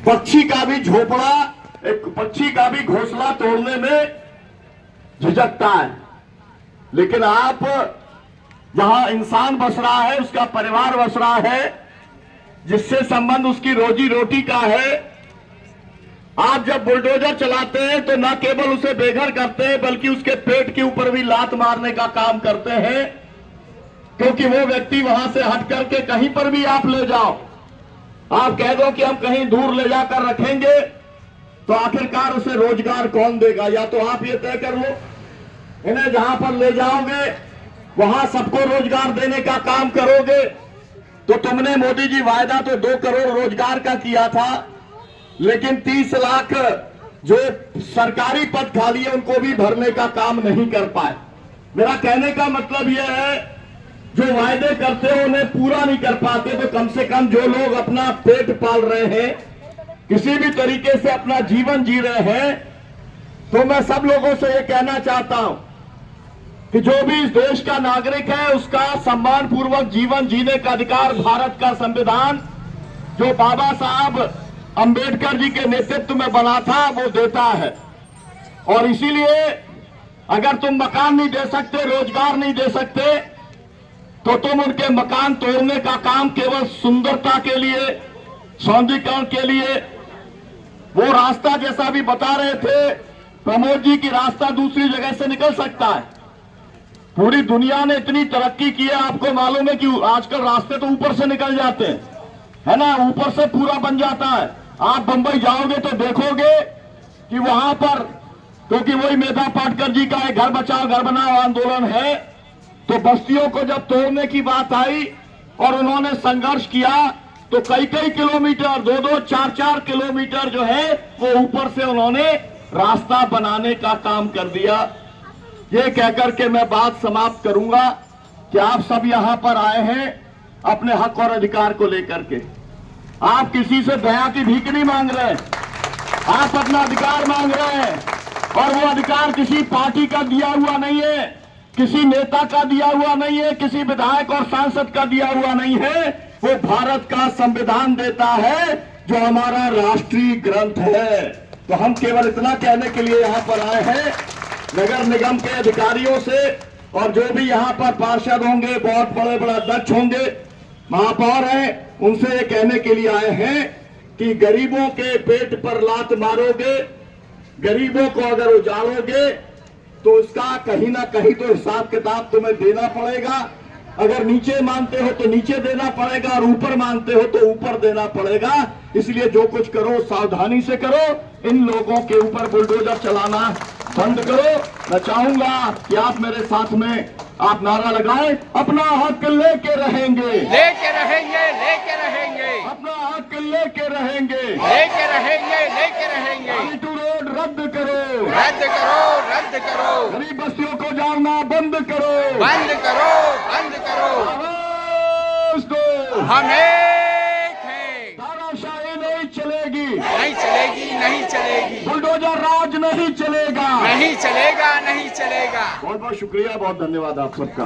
पक्षी का भी झोपड़ा, एक पक्षी का भी घोंसला तोड़ने में झिझकता है, लेकिन आप जहां इंसान बस रहा है, उसका परिवार बस रहा है, जिससे संबंध उसकी रोजी रोटी का है, आप जब बुलडोजर चलाते हैं तो न केवल उसे बेघर करते हैं बल्कि उसके पेट के ऊपर भी लात मारने का काम करते हैं, क्योंकि वो व्यक्ति वहां से हट करके कहीं पर भी आप ले जाओ, आप कह दो कि हम कहीं दूर ले जाकर रखेंगे, तो आखिरकार उसे रोजगार कौन देगा? या तो आप ये तय कर लो, इन्हें जहां पर ले जाओगे वहां सबको रोजगार देने का काम करोगे। तो तुमने मोदी जी वायदा तो 2 करोड़ रोजगार का किया था, लेकिन 30 लाख जो सरकारी पद खाली है उनको भी भरने का काम नहीं कर पाए। मेरा कहने का मतलब यह है, जो वायदे करते हो उन्हें पूरा नहीं कर पाते, तो कम से कम जो लोग अपना पेट पाल रहे हैं, किसी भी तरीके से अपना जीवन जी रहे हैं, तो मैं सब लोगों से यह कहना चाहता हूं कि जो भी इस देश का नागरिक है उसका सम्मान पूर्वक जीवन जीने का अधिकार भारत का संविधान, जो बाबा साहब अंबेडकर जी के नेतृत्व में बना था, वो देता है। और इसीलिए अगर तुम मकान नहीं दे सकते, रोजगार नहीं दे सकते, तो तुम उनके मकान तोड़ने का काम केवल सुंदरता के लिए, सौंदर्यीकरण के लिए, वो रास्ता जैसा भी बता रहे थे प्रमोद जी की, रास्ता दूसरी जगह से निकल सकता है। पूरी दुनिया ने इतनी तरक्की की है, आपको मालूम है कि आजकल रास्ते तो ऊपर से निकल जाते हैं, है ना, ऊपर से पूरा बन जाता है। आप बंबई जाओगे तो देखोगे कि वहां पर, क्योंकि वही मेधा पाटकर जी का एक घर बचाओ घर बनाओ आंदोलन है, तो बस्तियों को जब तोड़ने की बात आई और उन्होंने संघर्ष किया, तो कई कई किलोमीटर, 2-2, 4-4 किलोमीटर जो है वो ऊपर से उन्होंने रास्ता बनाने का काम कर दिया। ये कहकर के मैं बात समाप्त करूंगा कि आप सब यहां पर आए हैं अपने हक और अधिकार को लेकर के। आप किसी से दया की भीख नहीं मांग रहे, आप अपना अधिकार मांग रहे हैं, और वो अधिकार किसी पार्टी का दिया हुआ नहीं है, किसी नेता का दिया हुआ नहीं है, किसी विधायक और सांसद का दिया हुआ नहीं है, वो भारत का संविधान देता है, जो हमारा राष्ट्रीय ग्रंथ है। तो हम केवल इतना कहने के लिए यहां पर आए हैं, नगर निगम के अधिकारियों से, और जो भी यहाँ पर पार्षद होंगे, बहुत बड़े बड़े अध्यक्ष होंगे, महापौर हैं, उनसे ये कहने के लिए आए हैं कि गरीबों के पेट पर लात मारोगे, गरीबों को अगर उजाड़ोगे, तो इसका कहीं ना कहीं तो हिसाब किताब तुम्हें देना पड़ेगा। अगर नीचे मानते हो तो नीचे देना पड़ेगा, और ऊपर मानते हो तो ऊपर देना पड़ेगा। इसलिए जो कुछ करो सावधानी से करो, इन लोगों के ऊपर बुलडोजर चलाना बंद करो। मैं चाहूंगा कि आप मेरे साथ में आप नारा लगाएं, अपना हक लेके रहेंगे, लेके रहेंगे, लेके रहेंगे, अपना हक लेके रहेंगे, लेके रहेंगे, लेके रहेंगे। टू रोड रद्द करो, रद्द करो, रद्द करो, गरीब बस्तियों को जाना बंद करो, बंद करो, बंद करो। आवाज दो, हम एक हैं, तानाशाही नहीं चलेगी, नहीं चलेगी, नहीं चलेगी, बुलडोजर राज नहीं चलेगा, नहीं चलेगा, नहीं चलेगा। बहुत बहुत शुक्रिया, बहुत धन्यवाद आप सबका।